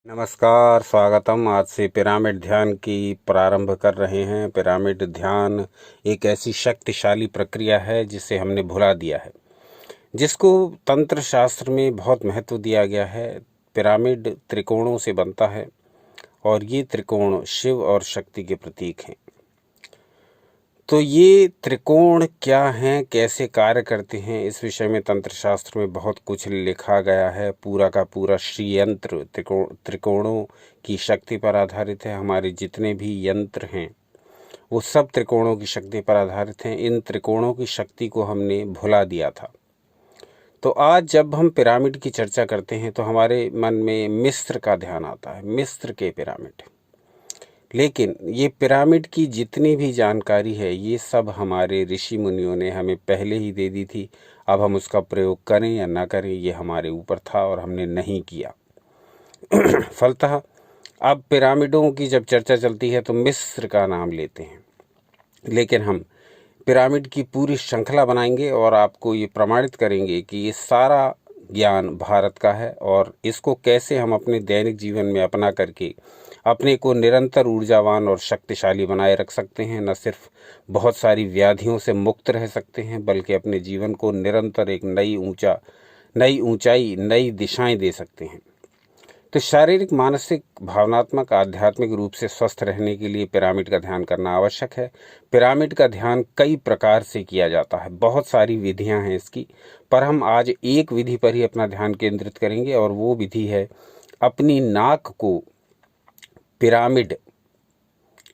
नमस्कार, स्वागतम। आज से पिरामिड ध्यान की प्रारंभ कर रहे हैं। पिरामिड ध्यान एक ऐसी शक्तिशाली प्रक्रिया है जिसे हमने भुला दिया है, जिसको तंत्र शास्त्र में बहुत महत्व दिया गया है। पिरामिड त्रिकोणों से बनता है और ये त्रिकोण शिव और शक्ति के प्रतीक हैं। तो ये त्रिकोण क्या हैं, कैसे कार्य करते हैं, इस विषय में तंत्र शास्त्र में बहुत कुछ लिखा गया है। पूरा का पूरा श्रीयंत्र त्रिकोणों की शक्ति पर आधारित है। हमारे जितने भी यंत्र हैं वो सब त्रिकोणों की शक्ति पर आधारित हैं। इन त्रिकोणों की शक्ति को हमने भुला दिया था। तो आज जब हम पिरामिड की चर्चा करते हैं तो हमारे मन में मिस्र का ध्यान आता है, मिस्र के पिरामिड। लेकिन ये पिरामिड की जितनी भी जानकारी है ये सब हमारे ऋषि मुनियों ने हमें पहले ही दे दी थी। अब हम उसका प्रयोग करें या ना करें ये हमारे ऊपर था और हमने नहीं किया। फलतः अब पिरामिडों की जब चर्चा चलती है तो मिस्र का नाम लेते हैं, लेकिन हम पिरामिड की पूरी श्रृंखला बनाएंगे और आपको ये प्रमाणित करेंगे कि ये सारा ज्ञान भारत का है और इसको कैसे हम अपने दैनिक जीवन में अपना करके अपने को निरंतर ऊर्जावान और शक्तिशाली बनाए रख सकते हैं। न सिर्फ बहुत सारी व्याधियों से मुक्त रह सकते हैं, बल्कि अपने जीवन को निरंतर एक नई ऊंचाई, नई दिशाएं दे सकते हैं। तो शारीरिक, मानसिक, भावनात्मक, आध्यात्मिक रूप से स्वस्थ रहने के लिए पिरामिड का ध्यान करना आवश्यक है। पिरामिड का ध्यान कई प्रकार से किया जाता है, बहुत सारी विधियां हैं इसकी, पर हम आज एक विधि पर ही अपना ध्यान केंद्रित करेंगे और वो विधि है अपनी नाक को पिरामिड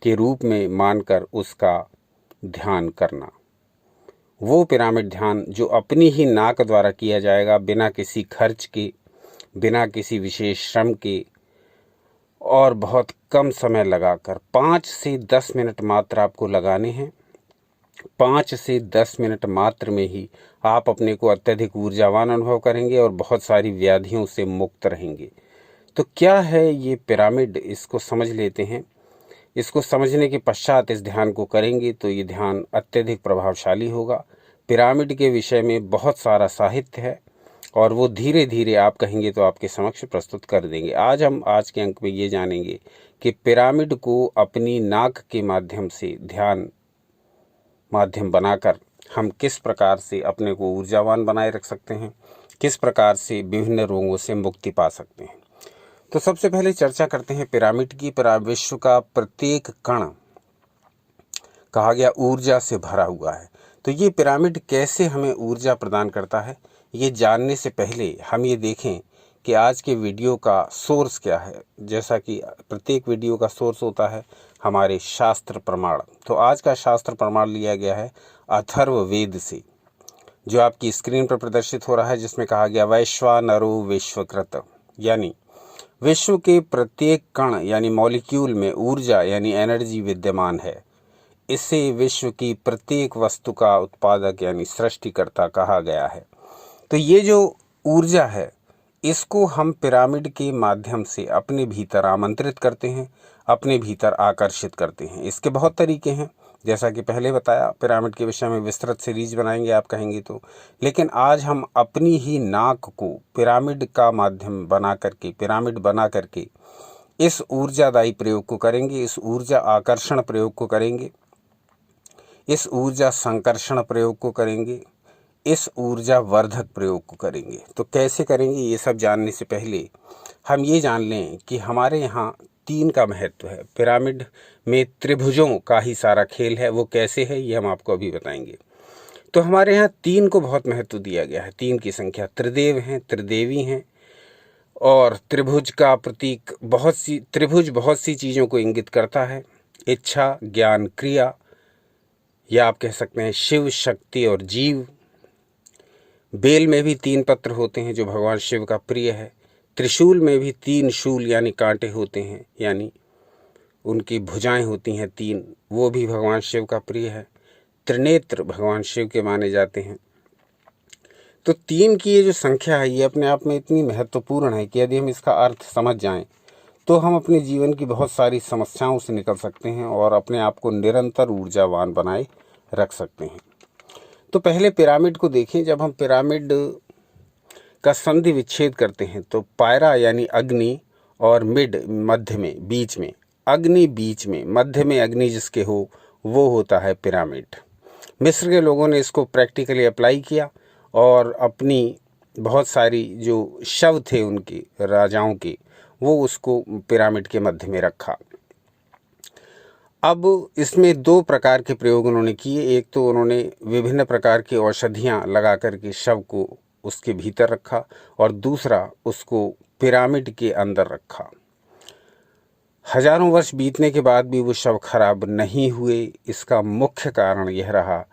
के रूप में मानकर उसका ध्यान करना। वो पिरामिड ध्यान जो अपनी ही नाक द्वारा किया जाएगा, बिना किसी खर्च के, बिना किसी विशेष श्रम के और बहुत कम समय लगाकर 5 से 10 मिनट मात्र आपको लगाने हैं। 5 से 10 मिनट मात्र में ही आप अपने को अत्यधिक ऊर्जावान अनुभव करेंगे और बहुत सारी व्याधियों से मुक्त रहेंगे। तो क्या है ये पिरामिड, इसको समझ लेते हैं। इसको समझने के पश्चात इस ध्यान को करेंगे तो ये ध्यान अत्यधिक प्रभावशाली होगा। पिरामिड के विषय में बहुत सारा साहित्य है और वो धीरे धीरे आप कहेंगे तो आपके समक्ष प्रस्तुत कर देंगे। आज हम आज के अंक में ये जानेंगे कि पिरामिड को अपनी नाक के माध्यम से ध्यान माध्यम बनाकर हम किस प्रकार से अपने को ऊर्जावान बनाए रख सकते हैं, किस प्रकार से विभिन्न रोगों से मुक्ति पा सकते हैं। तो सबसे पहले चर्चा करते हैं पिरामिड की। विश्व का प्रत्येक कण कहा गया ऊर्जा से भरा हुआ है। तो ये पिरामिड कैसे हमें ऊर्जा प्रदान करता है, ये जानने से पहले हम ये देखें कि आज के वीडियो का सोर्स क्या है। जैसा कि प्रत्येक वीडियो का सोर्स होता है हमारे शास्त्र प्रमाण, तो आज का शास्त्र प्रमाण लिया गया है अथर्ववेद से, जो आपकी स्क्रीन पर प्रदर्शित हो रहा है, जिसमें कहा गया वैश्वानरो विश्वकृत, यानी विश्व के प्रत्येक कण यानी मॉलिक्यूल में ऊर्जा यानी एनर्जी विद्यमान है। इसे विश्व की प्रत्येक वस्तु का उत्पादक यानी सृष्टिकर्ता कहा गया है। तो ये जो ऊर्जा है इसको हम पिरामिड के माध्यम से अपने भीतर आमंत्रित करते हैं, अपने भीतर आकर्षित करते हैं। इसके बहुत तरीके हैं, जैसा कि पहले बताया। पिरामिड के विषय में विस्तृत सीरीज बनाएंगे आप कहेंगे तो, लेकिन आज हम अपनी ही नाक को पिरामिड का माध्यम बना करके, पिरामिड बना करके इस ऊर्जादायी प्रयोग को करेंगे, इस ऊर्जा आकर्षण प्रयोग को करेंगे, इस ऊर्जा संकर्षण प्रयोग को करेंगे, इस ऊर्जा वर्धक प्रयोग को करेंगे। तो कैसे करेंगे ये सब जानने से पहले हम ये जान लें कि हमारे यहाँ 3 का महत्व है। पिरामिड में त्रिभुजों का ही सारा खेल है। वो कैसे है ये हम आपको अभी बताएंगे। तो हमारे यहाँ 3 को बहुत महत्व दिया गया है। 3 की संख्या, त्रिदेव हैं, त्रिदेवी हैं और त्रिभुज का प्रतीक त्रिभुज बहुत सी चीज़ों को इंगित करता है। इच्छा, ज्ञान, क्रिया, या आप कह सकते हैं शिव, शक्ति और जीव। बेल में भी 3 पत्र होते हैं जो भगवान शिव का प्रिय है। त्रिशूल में भी 3 शूल यानी कांटे होते हैं, यानी उनकी भुजाएं होती हैं 3, वो भी भगवान शिव का प्रिय है। त्रिनेत्र भगवान शिव के माने जाते हैं। तो 3 की ये जो संख्या है ये अपने आप में इतनी महत्वपूर्ण है कि यदि हम इसका अर्थ समझ जाएं तो हम अपने जीवन की बहुत सारी समस्याओं से निकल सकते हैं और अपने आप को निरंतर ऊर्जावान बनाए रख सकते हैं। तो पहले पिरामिड को देखें। जब हम पिरामिड का संधि विच्छेद करते हैं तो पायरा यानी अग्नि और मिड मध्य में, बीच में अग्नि, बीच में मध्य में अग्नि जिसके हो वो होता है पिरामिड। मिस्र के लोगों ने इसको प्रैक्टिकली अप्लाई किया और अपनी बहुत सारी जो शव थे उनके राजाओं के, वो उसको पिरामिड के मध्य में रखा। अब इसमें दो प्रकार के प्रयोग उन्होंने किए। एक तो उन्होंने विभिन्न प्रकार की औषधियाँ लगा करके शव को उसके भीतर रखा और दूसरा उसको पिरामिड के अंदर रखा। हजारों वर्ष बीतने के बाद भी वो शव खराब नहीं हुए। इसका मुख्य कारण यह रहा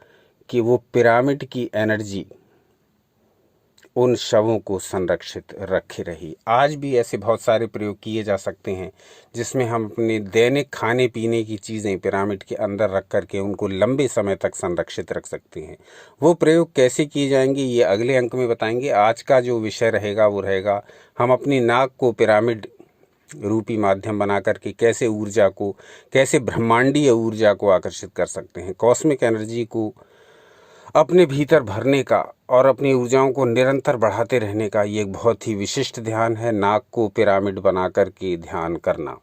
कि वो पिरामिड की एनर्जी उन शवों को संरक्षित रखी रही। आज भी ऐसे बहुत सारे प्रयोग किए जा सकते हैं जिसमें हम अपने दैनिक खाने पीने की चीज़ें पिरामिड के अंदर रख करके उनको लंबे समय तक संरक्षित रख सकते हैं। वो प्रयोग कैसे किए जाएंगे ये अगले अंक में बताएंगे। आज का जो विषय रहेगा वो रहेगा हम अपनी नाक को पिरामिड रूपी माध्यम बना करके कैसे ऊर्जा को, कैसे ब्रह्मांडीय ऊर्जा को आकर्षित कर सकते हैं, कॉस्मिक एनर्जी को अपने भीतर भरने का और अपनी ऊर्जाओं को निरंतर बढ़ाते रहने का ये एक बहुत ही विशिष्ट ध्यान है, नाक को पिरामिड बना करके ध्यान करना।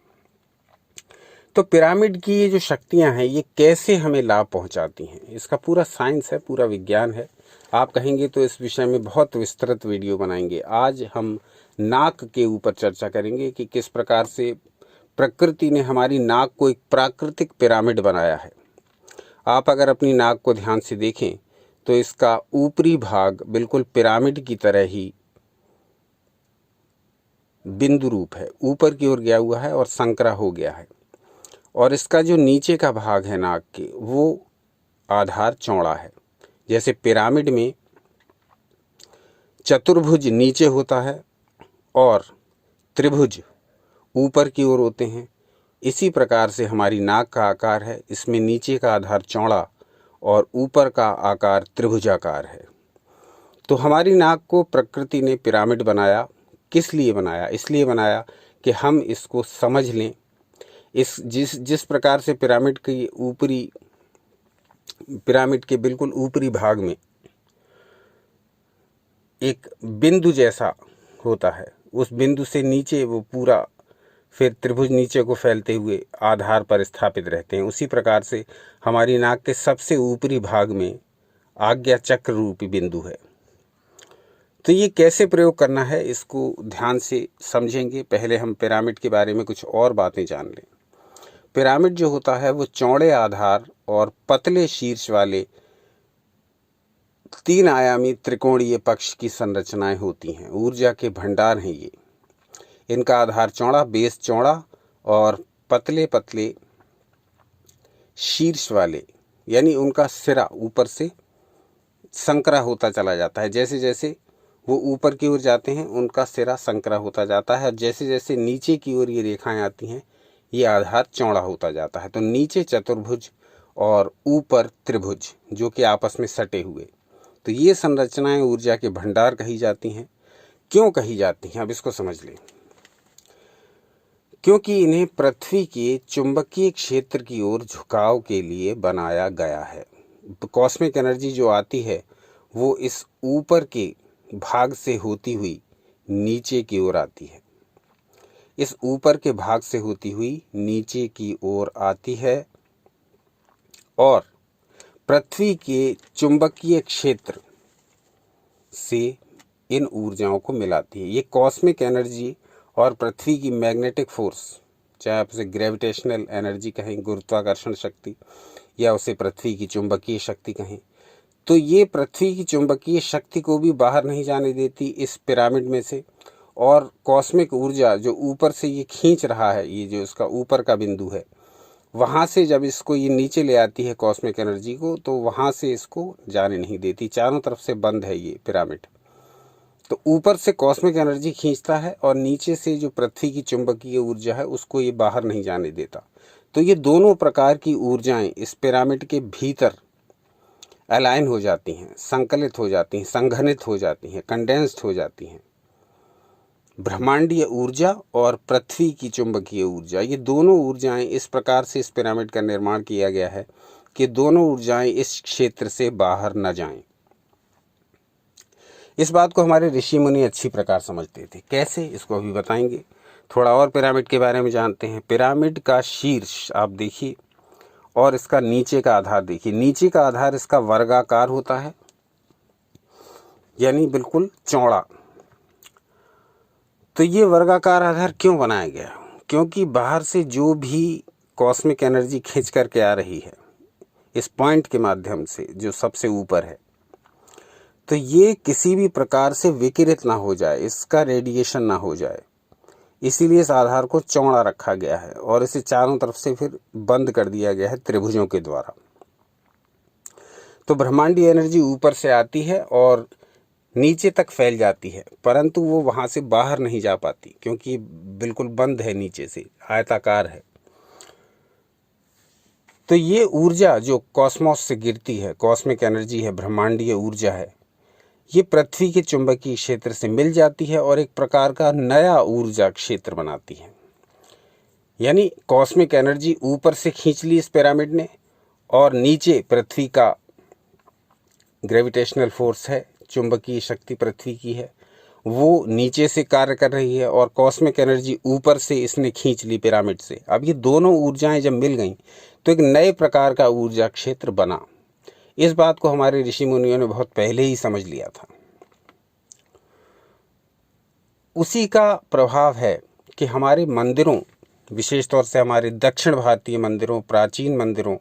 तो पिरामिड की ये जो शक्तियां हैं ये कैसे हमें लाभ पहुंचाती हैं, इसका पूरा साइंस है, पूरा विज्ञान है। आप कहेंगे तो इस विषय में बहुत विस्तृत वीडियो बनाएंगे। आज हम नाक के ऊपर चर्चा करेंगे कि किस प्रकार से प्रकृति ने हमारी नाक को एक प्राकृतिक पिरामिड बनाया है। आप अगर अपनी नाक को ध्यान से देखें तो इसका ऊपरी भाग बिल्कुल पिरामिड की तरह ही बिंदु रूप है, ऊपर की ओर गया हुआ है और संकरा हो गया है। और इसका जो नीचे का भाग है नाक के, वो आधार चौड़ा है। जैसे पिरामिड में चतुर्भुज नीचे होता है और त्रिभुज ऊपर की ओर होते हैं, इसी प्रकार से हमारी नाक का आकार है। इसमें नीचे का आधार चौड़ा और ऊपर का आकार त्रिभुजाकार है। तो हमारी नाक को प्रकृति ने पिरामिड बनाया। किस लिए बनाया? इसलिए बनाया कि हम इसको समझ लें। जिस प्रकार से पिरामिड के बिल्कुल ऊपरी भाग में एक बिंदु जैसा होता है, उस बिंदु से नीचे वो पूरा फिर त्रिभुज नीचे को फैलते हुए आधार पर स्थापित रहते हैं, उसी प्रकार से हमारी नाक के सबसे ऊपरी भाग में आज्ञा चक्र रूपी बिंदु है। तो ये कैसे प्रयोग करना है इसको ध्यान से समझेंगे। पहले हम पिरामिड के बारे में कुछ और बातें जान लें। पिरामिड जो होता है वो चौड़े आधार और पतले शीर्ष वाले 3 आयामी त्रिकोणीय पक्ष की संरचनाएं होती हैं। ऊर्जा के भंडार हैं ये। इनका आधार चौड़ा, बेस चौड़ा और पतले पतले शीर्ष वाले, यानी उनका सिरा ऊपर से संकरा होता चला जाता है। जैसे जैसे वो ऊपर की ओर जाते हैं उनका सिरा संकरा होता जाता है और जैसे जैसे नीचे की ओर ये रेखाएं आती हैं ये आधार चौड़ा होता जाता है। तो नीचे चतुर्भुज और ऊपर त्रिभुज जो कि आपस में सटे हुए, तो ये संरचनाएं ऊर्जा के भंडार कही जाती हैं। क्यों कही जाती हैं अब इसको समझ लें। क्योंकि इन्हें पृथ्वी के चुंबकीय क्षेत्र की ओर झुकाव के लिए बनाया गया है। कॉस्मिक एनर्जी जो आती है वो इस ऊपर के भाग से होती हुई नीचे की ओर आती है, इस ऊपर के भाग से होती हुई नीचे की ओर आती है और पृथ्वी के चुंबकीय क्षेत्र से इन ऊर्जाओं को मिलाती है। ये कॉस्मिक एनर्जी और पृथ्वी की मैग्नेटिक फोर्स, चाहे आप उसे ग्रेविटेशनल एनर्जी कहें, गुरुत्वाकर्षण शक्ति, या उसे पृथ्वी की चुंबकीय शक्ति कहें, तो ये पृथ्वी की चुंबकीय शक्ति को भी बाहर नहीं जाने देती इस पिरामिड में से। और कॉस्मिक ऊर्जा जो ऊपर से ये खींच रहा है, ये जो इसका ऊपर का बिंदु है, वहाँ से जब इसको ये नीचे ले आती है कॉस्मिक एनर्जी को, तो वहाँ से इसको जाने नहीं देती। चारों तरफ से बंद है ये पिरामिड। तो ऊपर से कॉस्मिक एनर्जी खींचता है और नीचे से जो पृथ्वी की चुंबकीय ऊर्जा है उसको ये बाहर नहीं जाने देता। तो ये दोनों प्रकार की ऊर्जाएं इस पिरामिड के भीतर अलाइन हो जाती हैं, संकलित हो जाती हैं, संघनित हो जाती हैं, कंडेंस्ड हो जाती हैं। ब्रह्मांडीय ऊर्जा और पृथ्वी की चुंबकीय ऊर्जा, ये दोनों ऊर्जाएं इस प्रकार से इस पिरामिड का निर्माण किया गया है कि दोनों ऊर्जाएं इस क्षेत्र से बाहर न जाएं। इस बात को हमारे ऋषि मुनि अच्छी प्रकार समझते थे। कैसे, इसको अभी बताएंगे। थोड़ा और पिरामिड के बारे में जानते हैं। पिरामिड का शीर्ष आप देखिए और इसका नीचे का आधार देखिए। नीचे का आधार इसका वर्गाकार होता है, यानी बिल्कुल चौड़ा। तो ये वर्गाकार आधार क्यों बनाया गया? क्योंकि बाहर से जो भी कॉस्मिक एनर्जी खींच करके आ रही है इस पॉइंट के माध्यम से जो सबसे ऊपर है, तो ये किसी भी प्रकार से विकिरित ना हो जाए, इसका रेडिएशन ना हो जाए, इसीलिए इस आधार को चौड़ा रखा गया है और इसे चारों तरफ से फिर बंद कर दिया गया है त्रिभुजों के द्वारा। तो ब्रह्मांडीय एनर्जी ऊपर से आती है और नीचे तक फैल जाती है, परंतु वो वहाँ से बाहर नहीं जा पाती क्योंकि बिल्कुल बंद है, नीचे से आयताकार है। तो ये ऊर्जा जो कॉस्मोस से गिरती है, कॉस्मिक एनर्जी है, ब्रह्मांडीय ऊर्जा है, ये पृथ्वी के चुंबकीय क्षेत्र से मिल जाती है और एक प्रकार का नया ऊर्जा क्षेत्र बनाती है। यानी कॉस्मिक एनर्जी ऊपर से खींच ली इस पिरामिड ने और नीचे पृथ्वी का ग्रेविटेशनल फोर्स है, चुंबकीय शक्ति पृथ्वी की है, वो नीचे से कार्य कर रही है और कॉस्मिक एनर्जी ऊपर से इसने खींच ली पिरामिड से। अब ये दोनों ऊर्जाएं जब मिल गईं तो एक नए प्रकार का ऊर्जा क्षेत्र बना। इस बात को हमारे ऋषि मुनियों ने बहुत पहले ही समझ लिया था। उसी का प्रभाव है कि हमारे मंदिरों, विशेष तौर से हमारे दक्षिण भारतीय मंदिरों, प्राचीन मंदिरों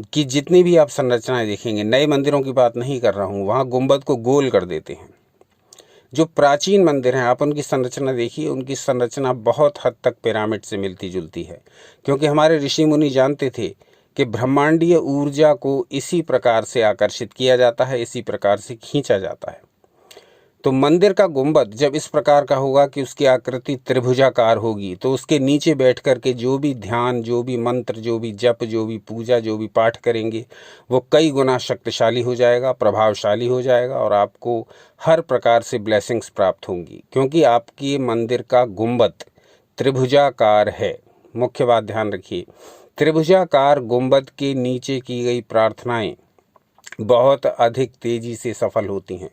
की जितनी भी आप संरचनाएं देखेंगे, नए मंदिरों की बात नहीं कर रहा हूँ, वहाँ गुंबद को गोल कर देते हैं। जो प्राचीन मंदिर हैं आप उनकी संरचना देखिए, उनकी संरचना बहुत हद तक पिरामिड से मिलती जुलती है, क्योंकि हमारे ऋषि मुनि जानते थे कि ब्रह्मांडीय ऊर्जा को इसी प्रकार से आकर्षित किया जाता है, इसी प्रकार से खींचा जाता है। तो मंदिर का गुंबद जब इस प्रकार का होगा कि उसकी आकृति त्रिभुजाकार होगी, तो उसके नीचे बैठ कर के जो भी ध्यान, जो भी मंत्र, जो भी जप, जो भी पूजा, जो भी पाठ करेंगे, वो कई गुना शक्तिशाली हो जाएगा, प्रभावशाली हो जाएगा और आपको हर प्रकार से ब्लेसिंग्स प्राप्त होंगी, क्योंकि आपके मंदिर का गुंबद त्रिभुजाकार है। मुख्य बात ध्यान रखिए, त्रिभुजाकार गुंबद के नीचे की गई प्रार्थनाएं बहुत अधिक तेजी से सफल होती हैं,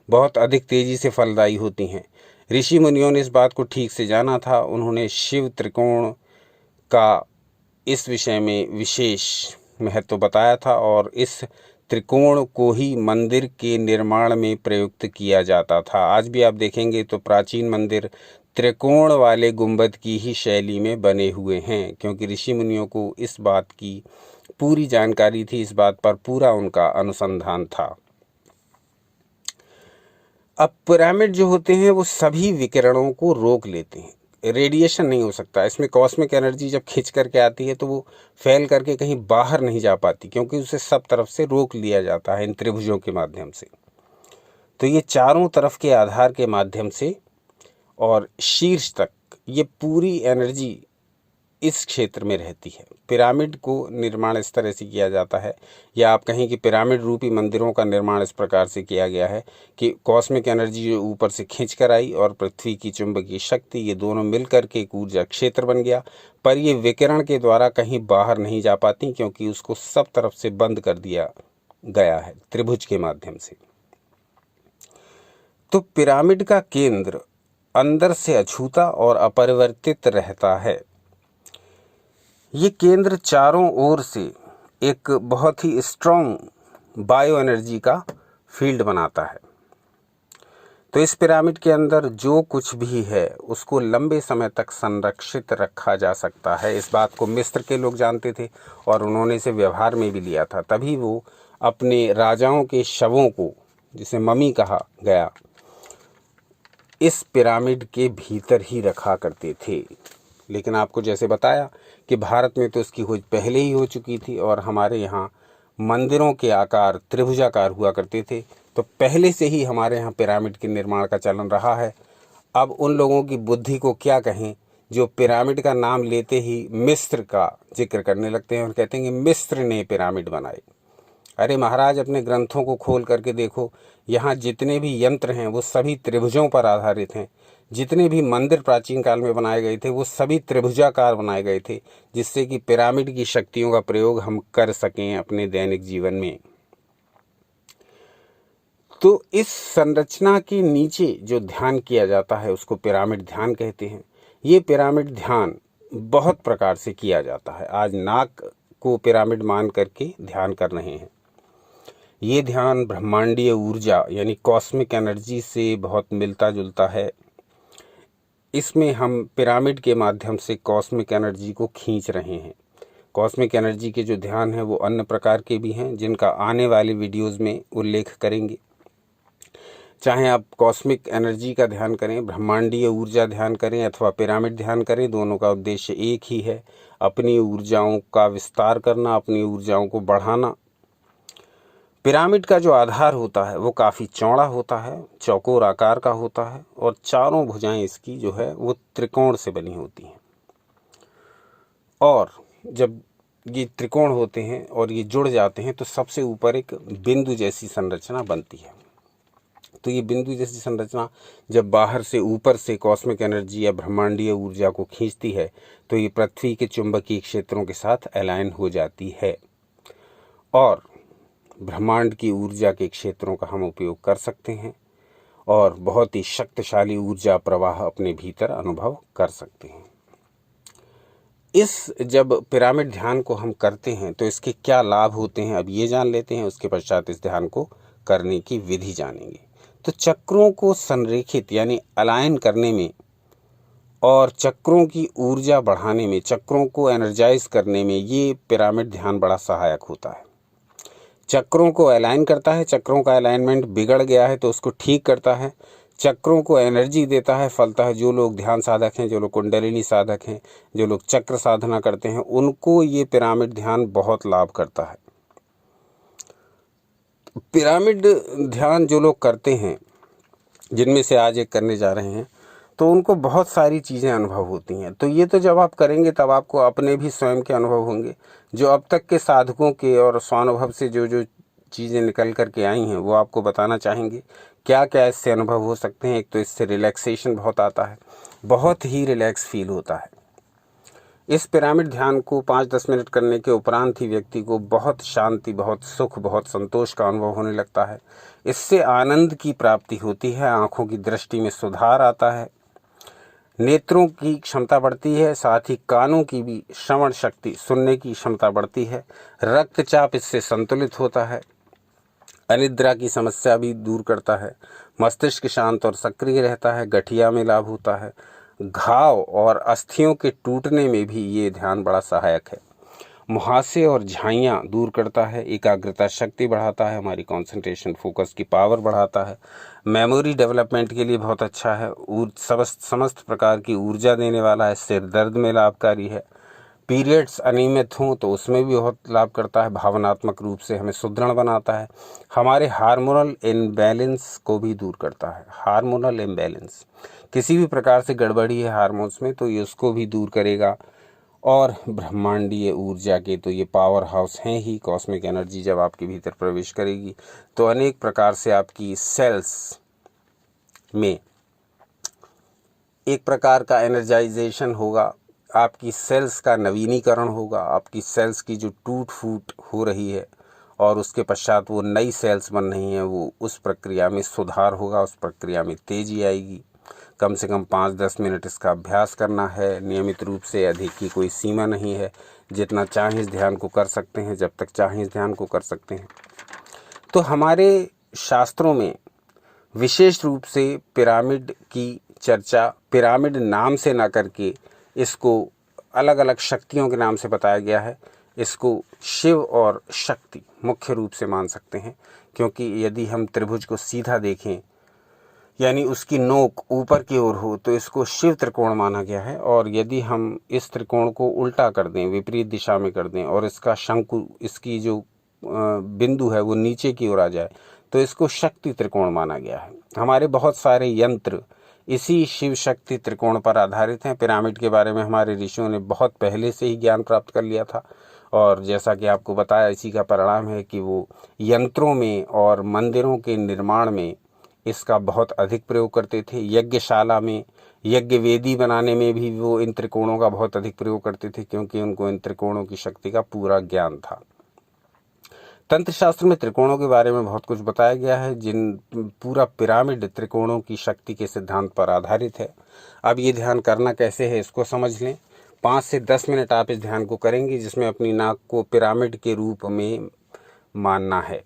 बहुत अधिक तेजी से फलदायी होती हैं। ऋषि मुनियों ने इस बात को ठीक से जाना था। उन्होंने शिव त्रिकोण का इस विषय में विशेष महत्व बताया था और इस त्रिकोण को ही मंदिर के निर्माण में प्रयुक्त किया जाता था। आज भी आप देखेंगे तो प्राचीन मंदिर त्रिकोण वाले गुंबद की ही शैली में बने हुए हैं, क्योंकि ऋषि मुनियों को इस बात की पूरी जानकारी थी, इस बात पर पूरा उनका अनुसंधान था। अब पिरामिड जो होते हैं वो सभी विकिरणों को रोक लेते हैं, रेडिएशन नहीं हो सकता इसमें। कॉस्मिक एनर्जी जब खिंच करके आती है तो वो फैल करके कहीं बाहर नहीं जा पाती, क्योंकि उसे सब तरफ से रोक लिया जाता है इन त्रिभुजों के माध्यम से। तो ये चारों तरफ के आधार के माध्यम से और शीर्ष तक ये पूरी एनर्जी इस क्षेत्र में रहती है। पिरामिड को निर्माण इस तरह से किया जाता है, या आप कहें कि पिरामिड रूपी मंदिरों का निर्माण इस प्रकार से किया गया है कि कॉस्मिक एनर्जी जो ऊपर से खींच कर आई और पृथ्वी की चुंबकीय शक्ति, ये दोनों मिलकर के एक ऊर्जा क्षेत्र बन गया। पर ये विकिरण के द्वारा कहीं बाहर नहीं जा पाती, क्योंकि उसको सब तरफ से बंद कर दिया गया है त्रिभुज के माध्यम से। तो पिरामिड का केंद्र अंदर से अछूता और अपरिवर्तित रहता है। ये केंद्र चारों ओर से एक बहुत ही स्ट्रॉन्ग बायो एनर्जी का फील्ड बनाता है। तो इस पिरामिड के अंदर जो कुछ भी है उसको लंबे समय तक संरक्षित रखा जा सकता है। इस बात को मिस्र के लोग जानते थे और उन्होंने इसे व्यवहार में भी लिया था। तभी वो अपने राजाओं के शवों को, जिसे ममी कहा गया, इस पिरामिड के भीतर ही रखा करते थे। लेकिन आपको जैसे बताया कि भारत में तो इसकी खोज पहले ही हो चुकी थी और हमारे यहाँ मंदिरों के आकार त्रिभुजाकार हुआ करते थे, तो पहले से ही हमारे यहाँ पिरामिड के निर्माण का चलन रहा है। अब उन लोगों की बुद्धि को क्या कहें जो पिरामिड का नाम लेते ही मिस्र का जिक्र करने लगते हैं और कहते हैं कि मिस्र ने पिरामिड बनाए। अरे महाराज, अपने ग्रंथों को खोल करके देखो, यहाँ जितने भी यंत्र हैं वो सभी त्रिभुजों पर आधारित हैं। जितने भी मंदिर प्राचीन काल में बनाए गए थे वो सभी त्रिभुजाकार बनाए गए थे, जिससे कि पिरामिड की शक्तियों का प्रयोग हम कर सकें अपने दैनिक जीवन में। तो इस संरचना के नीचे जो ध्यान किया जाता है उसको पिरामिड ध्यान कहते हैं। ये पिरामिड ध्यान बहुत प्रकार से किया जाता है। आज नाक को पिरामिड मान करके ध्यान कर रहे हैं। ये ध्यान ब्रह्मांडीय ऊर्जा यानी कॉस्मिक एनर्जी से बहुत मिलता जुलता है। इसमें हम पिरामिड के माध्यम से कॉस्मिक एनर्जी को खींच रहे हैं। कॉस्मिक एनर्जी के जो ध्यान है वो अन्य प्रकार के भी हैं, जिनका आने वाली वीडियोस में उल्लेख करेंगे। चाहे आप कॉस्मिक एनर्जी का ध्यान करें, ब्रह्मांडीय ऊर्जा ध्यान करें अथवा पिरामिड ध्यान करें, दोनों का उद्देश्य एक ही है, अपनी ऊर्जाओं का विस्तार करना, अपनी ऊर्जाओं को बढ़ाना। पिरामिड का जो आधार होता है वो काफ़ी चौड़ा होता है, चौकोर आकार का होता है और चारों भुजाएं इसकी जो है वो त्रिकोण से बनी होती हैं। और जब ये त्रिकोण होते हैं और ये जुड़ जाते हैं तो सबसे ऊपर एक बिंदु जैसी संरचना बनती है। तो ये बिंदु जैसी संरचना जब बाहर से ऊपर से कॉस्मिक एनर्जी या ब्रह्मांडीय ऊर्जा को खींचती है तो ये पृथ्वी के चुंबकीय क्षेत्रों के साथ अलाइन हो जाती है और ब्रह्मांड की ऊर्जा के क्षेत्रों का हम उपयोग कर सकते हैं और बहुत ही शक्तिशाली ऊर्जा प्रवाह अपने भीतर अनुभव कर सकते हैं। जब पिरामिड ध्यान को हम करते हैं तो इसके क्या लाभ होते हैं अब ये जान लेते हैं, उसके पश्चात इस ध्यान को करने की विधि जानेंगे। तो चक्रों को संरेखित यानी अलाइन करने में और चक्रों की ऊर्जा बढ़ाने में, चक्रों को एनर्जाइज करने में ये पिरामिड ध्यान बड़ा सहायक होता है। चक्रों को अलाइन करता है, चक्रों का अलाइनमेंट बिगड़ गया है तो उसको ठीक करता है, चक्रों को एनर्जी देता है। फलतः जो लोग ध्यान साधक हैं, जो लोग कुंडलिनी साधक हैं, जो लोग चक्र साधना करते हैं, उनको ये पिरामिड ध्यान बहुत लाभ करता है। पिरामिड ध्यान जो लोग करते हैं, जिनमें से आज एक करने जा रहे हैं, तो उनको बहुत सारी चीज़ें अनुभव होती हैं। तो ये तो जब आप करेंगे तब आपको अपने भी स्वयं के अनुभव होंगे। जो अब तक के साधकों के और स्वानुभव से जो जो चीज़ें निकल कर के आई हैं वो आपको बताना चाहेंगे। क्या क्या इससे अनुभव हो सकते हैं। एक तो इससे रिलैक्सेशन बहुत आता है, बहुत ही रिलैक्स फील होता है। इस पिरामिड ध्यान को 5-10 मिनट करने के उपरांत ही व्यक्ति को बहुत शांति, बहुत सुख, बहुत संतोष का अनुभव होने लगता है। इससे आनंद की प्राप्ति होती है, आँखों की दृष्टि में सुधार आता है, नेत्रों की क्षमता बढ़ती है, साथ ही कानों की भी श्रवण शक्ति, सुनने की क्षमता बढ़ती है, रक्तचाप इससे संतुलित होता है, अनिद्रा की समस्या भी दूर करता है, मस्तिष्क शांत और सक्रिय रहता है, गठिया में लाभ होता है, घाव और अस्थियों के टूटने में भी ये ध्यान बड़ा सहायक है, मुहासे और झाइयाँ दूर करता है, एकाग्रता शक्ति बढ़ाता है, हमारी कंसंट्रेशन फोकस की पावर बढ़ाता है, मेमोरी डेवलपमेंट के लिए बहुत अच्छा है, समस्त प्रकार की ऊर्जा देने वाला है, सिर दर्द में लाभकारी है, पीरियड्स अनियमित हों तो उसमें भी बहुत लाभ करता है, भावनात्मक रूप से हमें सुदृढ़ बनाता है, हमारे हार्मोनल इम्बैलेंस को भी दूर करता है। हार्मोनल इम्बैलेंस, किसी भी प्रकार से गड़बड़ी है हार्मोन्स में तो ये उसको भी दूर करेगा। और ब्रह्मांडीय ऊर्जा के तो ये पावर हाउस हैं ही। कॉस्मिक एनर्जी जब आपके भीतर प्रवेश करेगी तो अनेक प्रकार से आपकी सेल्स में एक प्रकार का एनर्जाइजेशन होगा, आपकी सेल्स का नवीनीकरण होगा, आपकी सेल्स की जो टूट फूट हो रही है और उसके पश्चात वो नई सेल्स बन रही हैं, वो उस प्रक्रिया में सुधार होगा, उस प्रक्रिया में तेजी आएगी। कम से कम 5-10 मिनट इसका अभ्यास करना है नियमित रूप से, अधिक की कोई सीमा नहीं है, जितना चाहें इस ध्यान को कर सकते हैं, जब तक चाहें इस ध्यान को कर सकते हैं। तो हमारे शास्त्रों में विशेष रूप से पिरामिड की चर्चा पिरामिड नाम से ना करके इसको अलग अलग शक्तियों के नाम से बताया गया है। इसको शिव और शक्ति मुख्य रूप से मान सकते हैं, क्योंकि यदि हम त्रिभुज को सीधा देखें यानी उसकी नोक ऊपर की ओर हो तो इसको शिव त्रिकोण माना गया है, और यदि हम इस त्रिकोण को उल्टा कर दें, विपरीत दिशा में कर दें और इसका शंकु, इसकी जो बिंदु है वो नीचे की ओर आ जाए तो इसको शक्ति त्रिकोण माना गया है। हमारे बहुत सारे यंत्र इसी शिव शक्ति त्रिकोण पर आधारित हैं। पिरामिड के बारे में हमारे ऋषियों ने बहुत पहले से ही ज्ञान प्राप्त कर लिया था, और जैसा कि आपको बताया इसी का परिणाम है कि वो यंत्रों में और मंदिरों के निर्माण में इसका बहुत अधिक प्रयोग करते थे। यज्ञशाला में यज्ञ वेदी बनाने में भी वो इन त्रिकोणों का बहुत अधिक प्रयोग करते थे, क्योंकि उनको इन त्रिकोणों की शक्ति का पूरा ज्ञान था। तंत्र शास्त्र में त्रिकोणों के बारे में बहुत कुछ बताया गया है, जिन पूरा पिरामिड त्रिकोणों की शक्ति के सिद्धांत पर आधारित है। अब ये ध्यान करना कैसे है इसको समझ लें। 5 से 10 मिनट आप इस ध्यान को करेंगे, जिसमें अपनी नाक को पिरामिड के रूप में मानना है।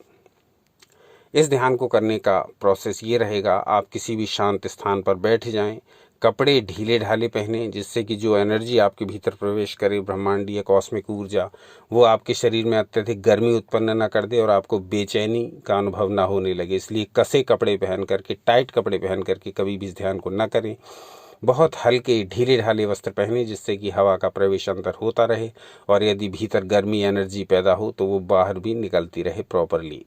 इस ध्यान को करने का प्रोसेस ये रहेगा, आप किसी भी शांत स्थान पर बैठ जाएं, कपड़े ढीले ढाले पहने, जिससे कि जो एनर्जी आपके भीतर प्रवेश करे, ब्रह्मांडीय कॉस्मिक ऊर्जा, वो आपके शरीर में अत्यधिक गर्मी उत्पन्न न कर दे और आपको बेचैनी का अनुभव ना होने लगे। इसलिए कसे कपड़े पहन करके, टाइट कपड़े पहन करके कभी भी इस ध्यान को न करें। बहुत हल्के ढीले ढाले वस्त्र पहने, जिससे कि हवा का प्रवेश अंदर होता रहे और यदि भीतर गर्मी एनर्जी पैदा हो तो वो बाहर भी निकलती रहे प्रॉपरली।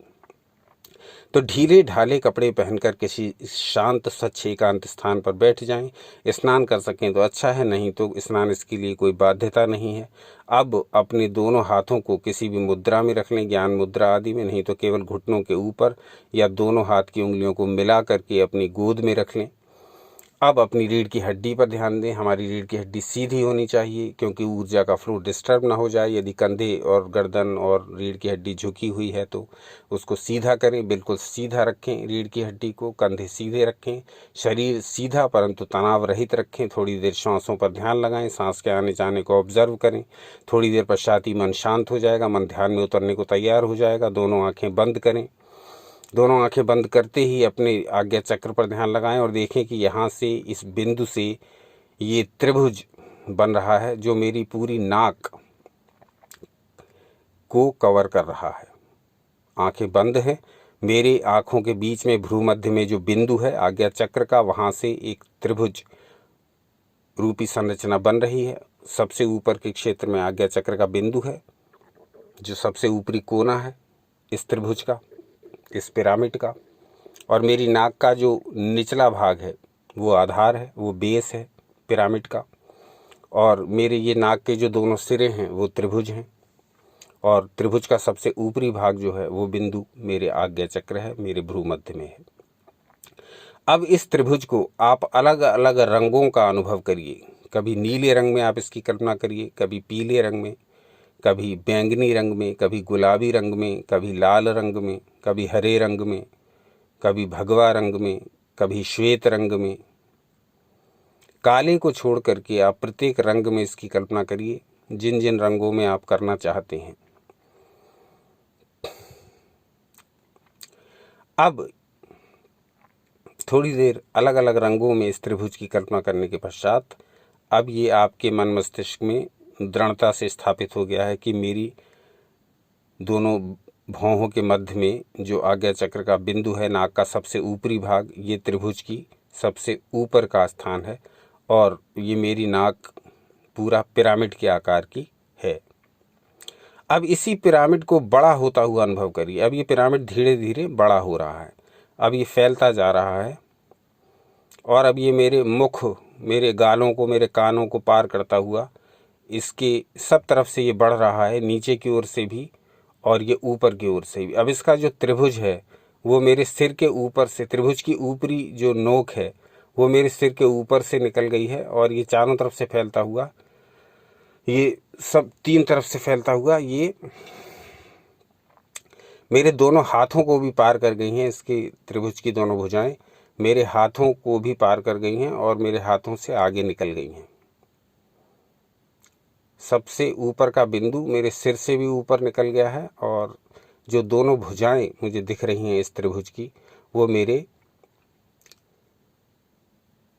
तो ढीले ढाले कपड़े पहनकर किसी शांत स्वच्छ एकांत स्थान पर बैठ जाएं। स्नान कर सकें तो अच्छा है, नहीं तो स्नान इसके लिए कोई बाध्यता नहीं है। अब अपने दोनों हाथों को किसी भी मुद्रा में रख लें, ज्ञान मुद्रा आदि में, नहीं तो केवल घुटनों के ऊपर या दोनों हाथ की उंगलियों को मिला करके अपनी गोद में रख लें। अब अपनी रीढ़ की हड्डी पर ध्यान दें। हमारी रीढ़ की हड्डी सीधी होनी चाहिए, क्योंकि ऊर्जा का फ्लो डिस्टर्ब ना हो जाए। यदि कंधे और गर्दन और रीढ़ की हड्डी झुकी हुई है तो उसको सीधा करें, बिल्कुल सीधा रखें रीढ़ की हड्डी को, कंधे सीधे रखें, शरीर सीधा परंतु तनाव रहित रखें। थोड़ी देर सांसों पर ध्यान लगाएं, सांस के आने जाने को ऑब्जर्व करें। थोड़ी देर पश्चात ही मन शांत हो जाएगा, मन ध्यान में उतरने को तैयार हो जाएगा। दोनों आँखें बंद करें। दोनों आंखें बंद करते ही अपने आज्ञा चक्र पर ध्यान लगाएं और देखें कि यहाँ से, इस बिंदु से ये त्रिभुज बन रहा है जो मेरी पूरी नाक को कवर कर रहा है। आंखें बंद हैं। मेरे आँखों के बीच में भ्रू मध्य में जो बिंदु है आज्ञा चक्र का, वहाँ से एक त्रिभुज रूपी संरचना बन रही है। सबसे ऊपर के क्षेत्र में आज्ञा चक्र का बिंदु है, जो सबसे ऊपरी कोना है इस त्रिभुज का, इस पिरामिड का। और मेरी नाक का जो निचला भाग है वो आधार है, वो बेस है पिरामिड का। और मेरे ये नाक के जो दोनों सिरे हैं वो त्रिभुज हैं, और त्रिभुज का सबसे ऊपरी भाग जो है वो बिंदु मेरे आज्ञा चक्र है, मेरे भ्रू मध्य में है। अब इस त्रिभुज को आप अलग अलग रंगों का अनुभव करिए। कभी नीले रंग में आप इसकी कल्पना करिए, कभी पीले रंग में, कभी बैंगनी रंग में, कभी गुलाबी रंग में, कभी लाल रंग में, कभी हरे रंग में, कभी भगवा रंग में, कभी श्वेत रंग में। काले को छोड़ करके आप प्रत्येक रंग में इसकी कल्पना करिए, जिन जिन रंगों में आप करना चाहते हैं। अब थोड़ी देर अलग अलग रंगों में इस त्रिभुज की कल्पना करने के पश्चात अब ये आपके मन मस्तिष्क में दृढ़ता से स्थापित हो गया है कि मेरी दोनों भौहों के मध्य में जो आज्ञा चक्र का बिंदु है, नाक का सबसे ऊपरी भाग, ये त्रिभुज की सबसे ऊपर का स्थान है और ये मेरी नाक पूरा पिरामिड के आकार की है। अब इसी पिरामिड को बड़ा होता हुआ अनुभव करिए। अब ये पिरामिड धीरे धीरे बड़ा हो रहा है, अब ये फैलता जा रहा है और अब ये मेरे मुख, मेरे गालों को, मेरे कानों को पार करता हुआ इसके सब तरफ से ये बढ़ रहा है, नीचे की ओर से भी और ये ऊपर की ओर से भी। अब इसका जो त्रिभुज है वो मेरे सिर के ऊपर से, त्रिभुज की ऊपरी जो नोक है वो मेरे सिर के ऊपर से निकल गई है और ये चारों तरफ से फैलता हुआ, ये सब तीन तरफ से फैलता हुआ ये मेरे दोनों हाथों को भी पार कर गई हैं। इसके त्रिभुज की दोनों भुजाएं मेरे हाथों को भी पार कर गई हैं और मेरे हाथों से आगे निकल गई हैं। सबसे ऊपर का बिंदु मेरे सिर से भी ऊपर निकल गया है और जो दोनों भुजाएं मुझे दिख रही हैं इस त्रिभुज की, वो मेरे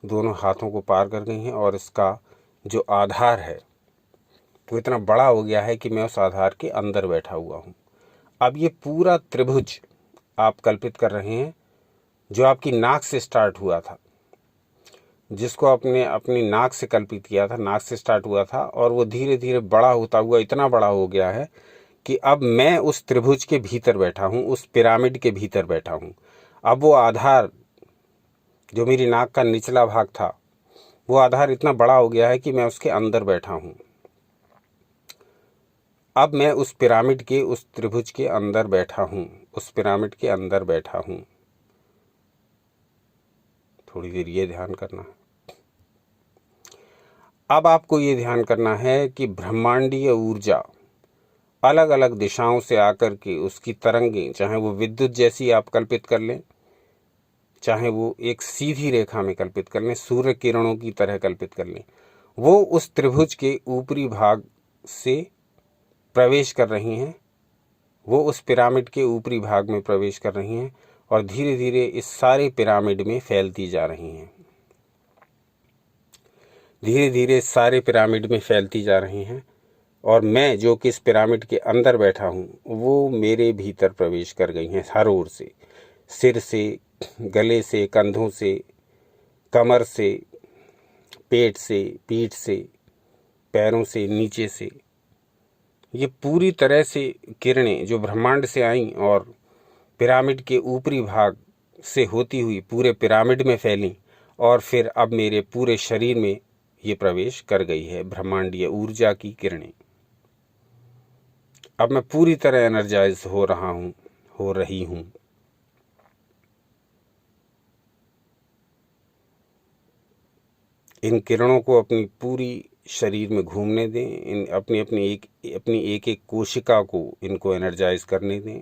दोनों हाथों को पार कर गई हैं और इसका जो आधार है वो इतना बड़ा हो गया है कि मैं उस आधार के अंदर बैठा हुआ हूँ। अब ये पूरा त्रिभुज आप कल्पित कर रहे हैं जो आपकी नाक से स्टार्ट हुआ था, जिसको आपने अपनी नाक से कल्पित किया था, नाक से स्टार्ट हुआ था और वो धीरे धीरे बड़ा होता हुआ इतना बड़ा हो गया है कि अब मैं उस त्रिभुज के भीतर बैठा हूँ, उस पिरामिड के भीतर बैठा हूँ। अब वो आधार जो मेरी नाक का निचला भाग था, वो आधार इतना बड़ा हो गया है कि मैं उसके अंदर बैठा हूँ। अब मैं उस पिरामिड के, उस त्रिभुज के अंदर बैठा हूँ, उस पिरामिड के अंदर बैठा हूँ। थोड़ी देर ये ध्यान करना है। अब आपको ये ध्यान करना है कि ब्रह्मांडीय ऊर्जा अलग अलग दिशाओं से आकर के उसकी तरंगें, चाहे वो विद्युत जैसी आप कल्पित कर लें, चाहे वो एक सीधी रेखा में कल्पित कर लें, सूर्य किरणों की तरह कल्पित कर लें, वो उस त्रिभुज के ऊपरी भाग से प्रवेश कर रही हैं, वो उस पिरामिड के ऊपरी भाग में प्रवेश कर रही हैं और धीरे धीरे इस सारे पिरामिड में फैलती जा रही हैं। धीरे धीरे सारे पिरामिड में फैलती जा रही हैं और मैं जो कि इस पिरामिड के अंदर बैठा हूँ वो मेरे भीतर प्रवेश कर गई हैं हर ओर से, सिर से, गले से, कंधों से, कमर से, पेट से, पीठ से, पैरों से, नीचे से। ये पूरी तरह से किरणें जो ब्रह्मांड से आईं और पिरामिड के ऊपरी भाग से होती हुई पूरे पिरामिड में फैलीं और फिर अब मेरे पूरे शरीर में ये प्रवेश कर गई है ब्रह्मांडीय ऊर्जा की किरणें। अब मैं पूरी तरह एनर्जाइज हो रही हूँ। इन किरणों को अपनी पूरी शरीर में घूमने दें, अपनी एक एक कोशिका को इनको एनर्जाइज करने दें।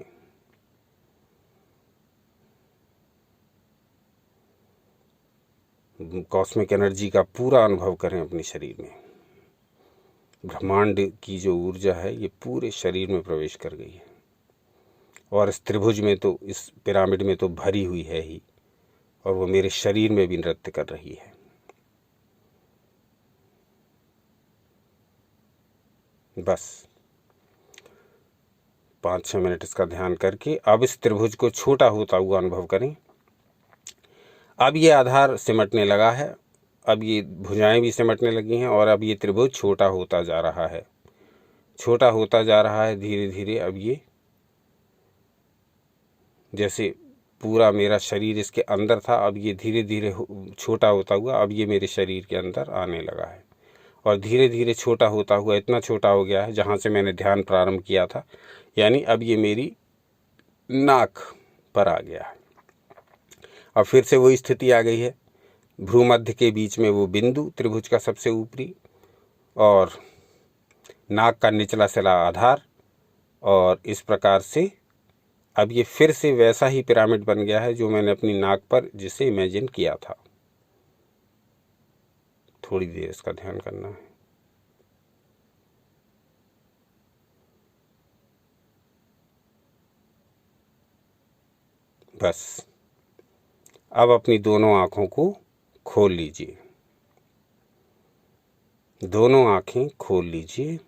कॉस्मिक एनर्जी का पूरा अनुभव करें अपने शरीर में। ब्रह्मांड की जो ऊर्जा है ये पूरे शरीर में प्रवेश कर गई है और इस त्रिभुज में तो, इस पिरामिड में तो भरी हुई है ही, और वो मेरे शरीर में भी नृत्य कर रही है। बस 5-6 मिनट इसका ध्यान करके अब इस त्रिभुज को छोटा होता हुआ अनुभव करें। अब ये आधार सिमटने लगा है, अब ये भुजाएं भी सिमटने लगी हैं और अब ये त्रिभुज छोटा होता जा रहा है, छोटा होता जा रहा है धीरे धीरे। अब ये जैसे पूरा मेरा शरीर इसके अंदर था, अब ये धीरे धीरे छोटा होता हुआ अब ये मेरे शरीर के अंदर आने लगा है और धीरे धीरे छोटा होता हुआ इतना छोटा हो गया है जहाँ से मैंने ध्यान प्रारंभ किया था, यानी अब ये मेरी नाक पर आ गया है। अब फिर से वही स्थिति आ गई है, भ्रूमध्य के बीच में वो बिंदु त्रिभुज का सबसे ऊपरी और नाक का निचला सिला आधार, और इस प्रकार से अब ये फिर से वैसा ही पिरामिड बन गया है जो मैंने अपनी नाक पर जिसे इमेजिन किया था। थोड़ी देर इसका ध्यान करना है। बस अब अपनी दोनों आँखों को खोल लीजिए, दोनों आँखें खोल लीजिए।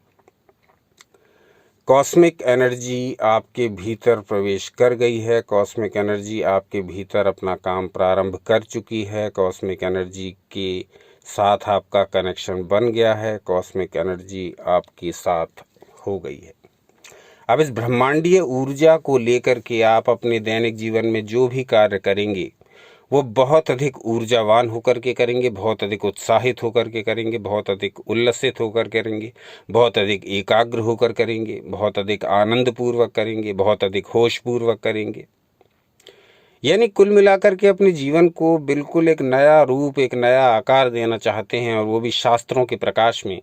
कॉस्मिक एनर्जी आपके भीतर प्रवेश कर गई है, कॉस्मिक एनर्जी आपके भीतर अपना काम प्रारंभ कर चुकी है, कॉस्मिक एनर्जी के साथ आपका कनेक्शन बन गया है, कॉस्मिक एनर्जी आपके साथ हो गई है। अब इस ब्रह्मांडीय ऊर्जा को लेकर के आप अपने दैनिक जीवन में जो भी कार्य करेंगे वो बहुत अधिक ऊर्जावान होकर के करेंगे, बहुत अधिक उत्साहित होकर के करेंगे, बहुत अधिक उल्लसित होकर करेंगे, बहुत अधिक एकाग्र होकर करेंगे, बहुत अधिक आनंदपूर्वक करेंगे, बहुत अधिक होशपूर्वक करेंगे। यानी कुल मिलाकर के अपने जीवन को बिल्कुल एक नया रूप, एक नया आकार देना चाहते हैं और वो भी शास्त्रों के प्रकाश में,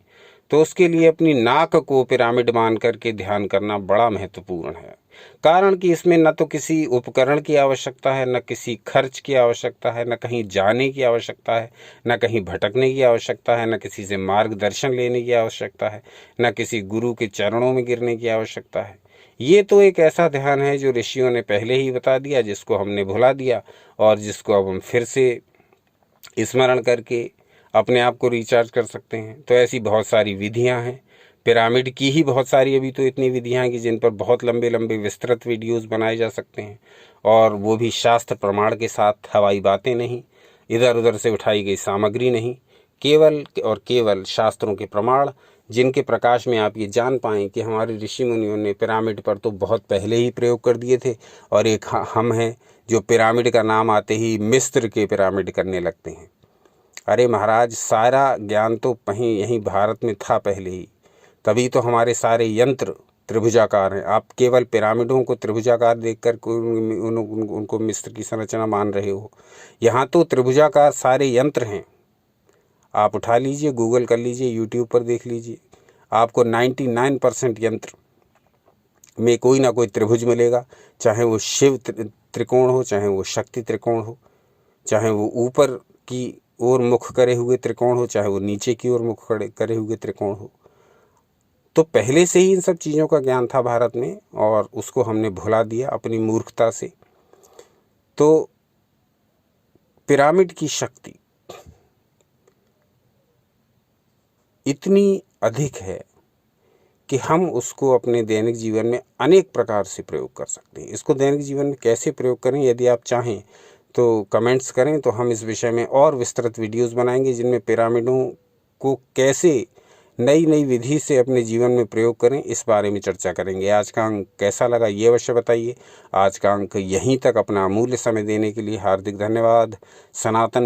तो उसके लिए अपनी नाक को पिरामिड मान करके ध्यान करना बड़ा महत्वपूर्ण है। कारण कि इसमें न तो किसी उपकरण की आवश्यकता है, न किसी खर्च की आवश्यकता है, न कहीं जाने की आवश्यकता है, न कहीं भटकने की आवश्यकता है, न किसी से मार्गदर्शन लेने की आवश्यकता है, न किसी गुरु के चरणों में गिरने की आवश्यकता है। ये तो एक ऐसा ध्यान है जो ऋषियों ने पहले ही बता दिया, जिसको हमने भुला दिया और जिसको अब हम फिर से स्मरण करके अपने आप को रिचार्ज कर सकते हैं। तो ऐसी बहुत सारी विधियां हैं, पिरामिड की ही बहुत सारी अभी तो इतनी विधियां हैं कि जिन पर बहुत लंबे लंबे विस्तृत वीडियोस बनाए जा सकते हैं, और वो भी शास्त्र प्रमाण के साथ, हवाई बातें नहीं, इधर उधर से उठाई गई सामग्री नहीं, केवल और केवल शास्त्रों के प्रमाण, जिनके प्रकाश में आप ये जान पाएँ कि हमारे ऋषि मुनियों ने पिरामिड पर तो बहुत पहले ही प्रयोग कर दिए थे, और एक हम हैं जो पिरामिड का नाम आते ही मिस्र के पिरामिड करने लगते हैं। अरे महाराज, सारा ज्ञान तो यहीं भारत में था पहले ही, तभी तो हमारे सारे यंत्र त्रिभुजाकार हैं। आप केवल पिरामिडों को त्रिभुजाकार देखकर उनको मिस्र की संरचना मान रहे हो। यहाँ तो त्रिभुजाकार सारे यंत्र हैं। आप उठा लीजिए, गूगल कर लीजिए, यूट्यूब पर देख लीजिए, आपको 99% यंत्र में कोई ना कोई त्रिभुज मिलेगा, चाहे वो शिव त्रिकोण हो, चाहे वो शक्ति त्रिकोण हो, चाहे वो ऊपर की ओर मुख करे हुए त्रिकोण हो, चाहे वो नीचे की ओर मुख करे हुए त्रिकोण हो। तो पहले से ही इन सब चीज़ों का ज्ञान था भारत में और उसको हमने भुला दिया अपनी मूर्खता से। तो पिरामिड की शक्ति इतनी अधिक है कि हम उसको अपने दैनिक जीवन में अनेक प्रकार से प्रयोग कर सकते हैं। इसको दैनिक जीवन में कैसे प्रयोग करें, यदि आप चाहें तो कमेंट्स करें, तो हम इस विषय में और विस्तृत वीडियोस बनाएंगे जिनमें पिरामिडों को कैसे नई नई विधि से अपने जीवन में प्रयोग करें, इस बारे में चर्चा करेंगे। आज का अंक कैसा लगा ये अवश्य बताइए। आज का अंक यहीं तक। अपना अमूल्य समय देने के लिए हार्दिक धन्यवाद। सनातन